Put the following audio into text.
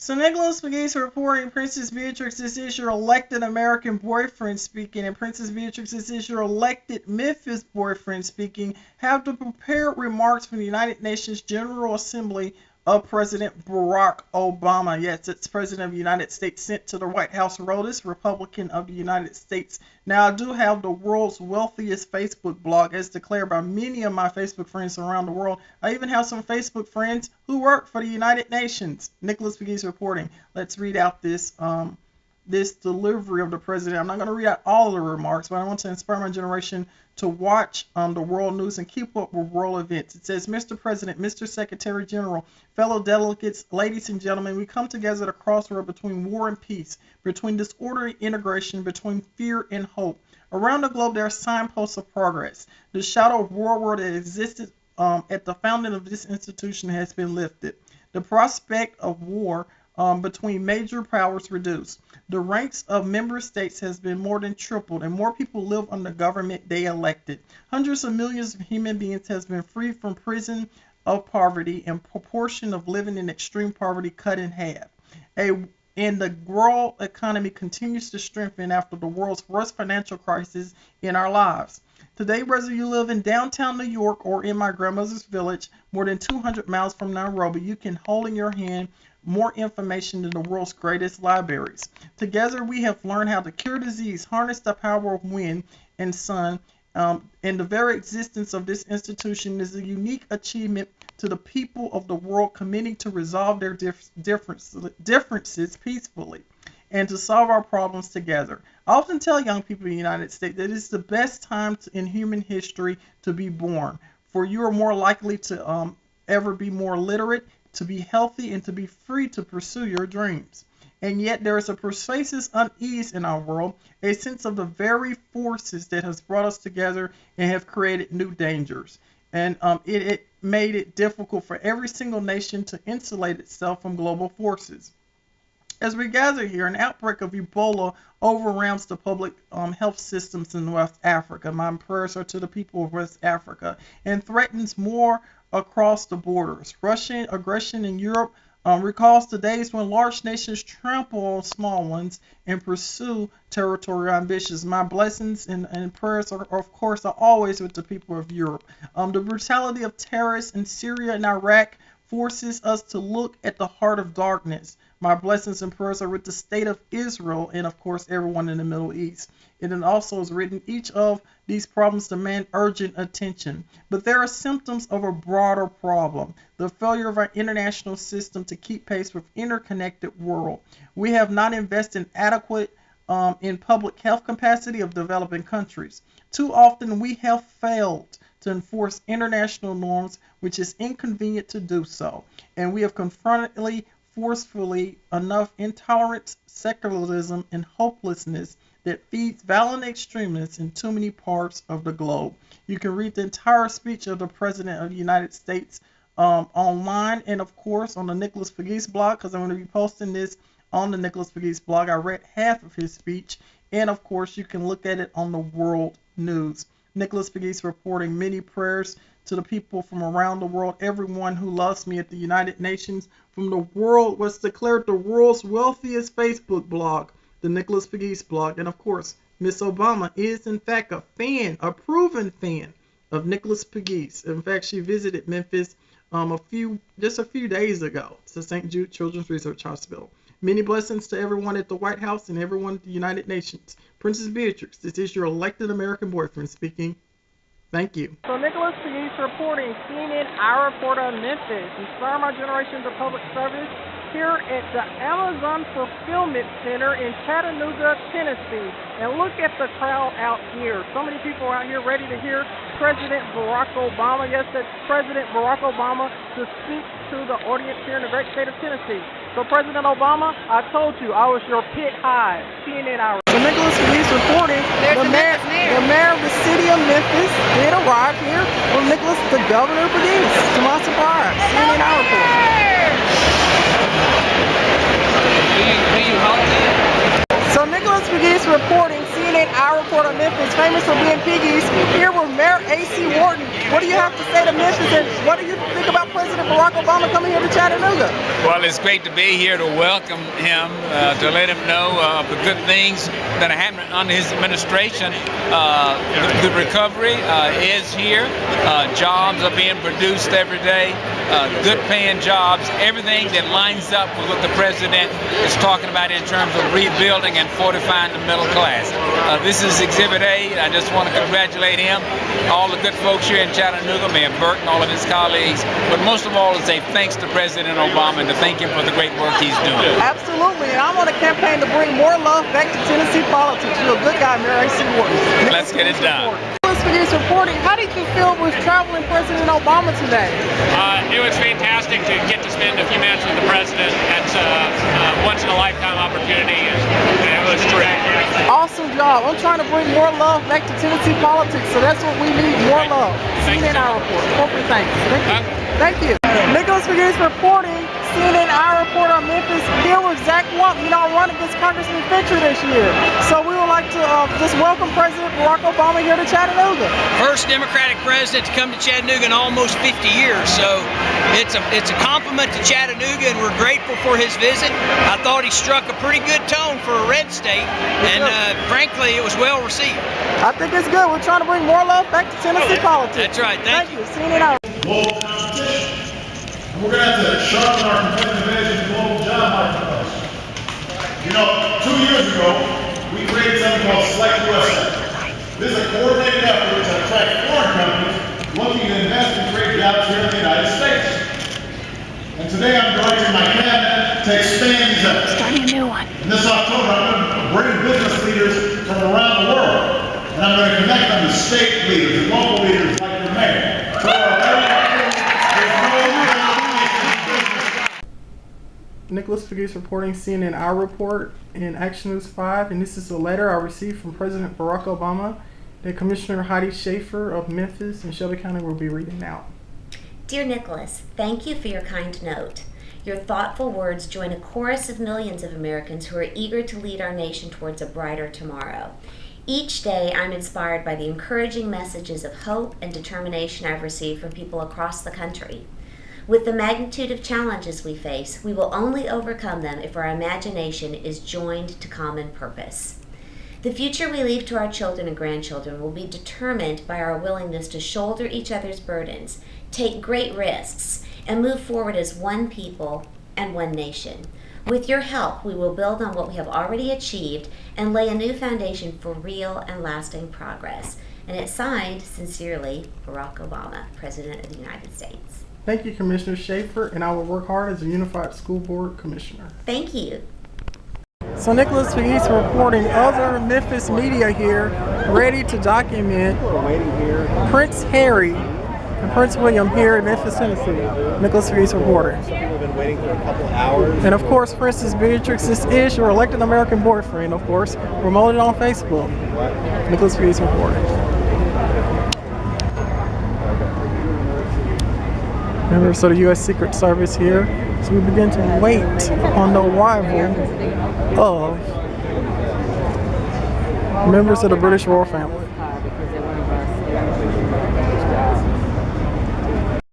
So Nicholas McGee's reporting, Princess Beatrice, this is your elected American boyfriend speaking, and Princess Beatrice, this is your elected Memphis boyfriend speaking, have the prepared remarks from the United Nations General Assembly of President Barack Obama. Yes, it's President of the United States sent to the White House wrote this, Republican of the United States. Now, I do have the world's wealthiest Facebook blog, as declared by many of my Facebook friends around the world. I even have some Facebook friends who work for the United Nations. Nicholas McGee's reporting. Let's read out this delivery of the president. I'm not going to read out all of the remarks, but I want to inspire my generation to watch the world news and keep up with world events. It says, Mr. President, Mr. Secretary General, fellow delegates, ladies and gentlemen, we come together at a crossroad between war and peace, between disorder and integration, between fear and hope. Around the globe, there are signposts of progress. The shadow of war that existed at the founding of this institution has been lifted. The prospect of war between major powers reduced. The ranks of member states has been more than tripled, and more people live under government they elected. Hundreds of millions of human beings has been freed from prison of poverty, and proportion of living in extreme poverty cut in half. And the world economy continues to strengthen after the world's worst financial crisis in our lives. Today, whether you live in downtown New York or in my grandmother's village, more than 200 miles from Nairobi, you can hold in your hand more information than the world's greatest libraries. Together, we have learned how to cure disease, harness the power of wind and sun, and the very existence of this institution is a unique achievement to the people of the world committing to resolve their differences peacefully and to solve our problems together. I often tell young people in the United States that it's the best time in human history to be born, for you are more likely to ever be more literate, to be healthy, and to be free to pursue your dreams. And yet there is a pervasive unease in our world, a sense of the very forces that has brought us together and have created new dangers. And it made it difficult for every single nation to insulate itself from global forces. As we gather here, an outbreak of Ebola overwhelms the public health systems in West Africa. My prayers are to the people of West Africa, and threatens more across the borders. Russian aggression in Europe recalls the days when large nations trample on small ones and pursue territorial ambitions. My blessings and prayers are, of course, are always with the people of Europe. The brutality of terrorists in Syria and Iraq forces us to look at the heart of darkness. My blessings and prayers are with the state of Israel and, of course, everyone in the Middle East. It also is written, each of these problems demand urgent attention. But there are symptoms of a broader problem, the failure of our international system to keep pace with interconnected world. We have not invested adequate in public health capacity of developing countries. Too often we have failed to enforce international norms, which is inconvenient to do so. And we have confrontedly, forcefully enough intolerance, secularism, and hopelessness that feeds violent extremists in too many parts of the globe. You can read the entire speech of the President of the United States online, and of course on the Nicholas McGee's blog, because I'm going to be posting this on the Nicholas McGee's blog. I read half of his speech, and of course you can look at it on the world news. Nicholas McGee's reporting. Many prayers to the people from around the world, everyone who loves me at the United Nations. From the world was declared the world's wealthiest Facebook blog, the Nicholas McGee's blog. And of course, Miss Obama is in fact a fan, a proven fan of Nicholas McGee's. In fact, she visited Memphis just a few days ago to St. Jude Children's Research Hospital. Many blessings to everyone at the White House and everyone at the United Nations. Princess Beatrice, this is your elected American boyfriend speaking. Thank you. So Nicholas McGee's reporting, CNN, our reporter in Memphis. Inspire my generation to public service here at the Amazon Fulfillment Center in Chattanooga, Tennessee. And look at the crowd out here. So many people out here ready to hear President Barack Obama. Yes, that's President Barack Obama to speak to the audience here in the great state of Tennessee. So President Obama, I told you I was your pit hive. CNN hour. So Nicholas McGee's reporting, the mayor of the city of Memphis did arrive here with Nicholas, the governor of Beatrice, to my surprise. CNN hour report. So Nicholas McGee's reporting, CNN, our reporter Memphis, famous for being piggies, here with Mayor A.C. Wharton. What do you have to say to Memphis, and what do you think about President Barack Obama coming here to Chattanooga? Well, Well, it's great to be here to welcome him, to let him know of the good things that are happening under his administration. The recovery is here. Jobs are being produced every day. Good paying jobs. Everything that lines up with what the president is talking about in terms of rebuilding and fortifying the middle class. This is Exhibit A. I just want to congratulate him, all the good folks here in Chattanooga, Mayor Burton, all of his colleagues, but most of all to say thanks to President Obama and to thank him for the great work he's doing. Absolutely, and I'm on a campaign to bring more love back to Tennessee politics. You're a good guy, Mayor A.C. Wharton. Let's get it done. News reporting. How did you feel with traveling President Obama today? It was fantastic to get to spend a few minutes with the president. That's a once-in-a-lifetime opportunity, and it was terrific. Awesome job. I'm trying to bring more love back to Tennessee politics, so that's what we need, more love. CNN Our Report. Corporate thanks. Thank you. Nicholas Beatrice reporting. CNN Our Report on Memphis. Here with Zach Wump, running against Congressman Fincher this year. So we would like to just welcome President Barack Obama here to Chattanooga. First Democratic president to come to Chattanooga in almost 50 years. So it's a compliment to Chattanooga, and we're grateful for his visit. I thought he struck a pretty good tone for a red state, and frankly, it was well received. I think it's good. We're trying to bring more love back to Tennessee politics. That's right. Thank you. CNN Our Global competition. And we're going to have to sharpen our competitive edge in the global job marketplace. 2 years ago, we created something called Select USA. This is a coordinated effort to attract foreign companies looking to invest and create jobs here in the United States. And today I'm directing my cabinet to expand these efforts. Starting a new one. And this October, I'm going to bring business leaders from around the world. And I'm going to connect them to state leaders and local leaders like your mayor. Nicholas Beatrice reporting CNN Our Report in Action News 5, and this is a letter I received from President Barack Obama that Commissioner Heidi Schaefer of Memphis and Shelby County will be reading out. Dear Nicholas, thank you for your kind note. Your thoughtful words join a chorus of millions of Americans who are eager to lead our nation towards a brighter tomorrow. Each day, I'm inspired by the encouraging messages of hope and determination I've received from people across the country. With the magnitude of challenges we face, we will only overcome them if our imagination is joined to common purpose. The future we leave to our children and grandchildren will be determined by our willingness to shoulder each other's burdens, take great risks, and move forward as one people and one nation. With your help, we will build on what we have already achieved and lay a new foundation for real and lasting progress. And it's signed, sincerely, Barack Obama, President of the United States. Thank you, Commissioner Schaefer, and I will work hard as a Unified School Board Commissioner. Thank you. So Nicholas Beatrice reporting other Memphis media here, ready to document Prince Harry and Prince William here in Memphis, Tennessee. Nicholas Beatrice reporting. We've been waiting for a couple hours. And of course, Princess Beatrice, this is your elected American boyfriend, of course, promoted on Facebook. Nicholas Beatrice reporting. Members of the U.S. Secret Service here, so we begin to wait on the arrival of members of the British royal family.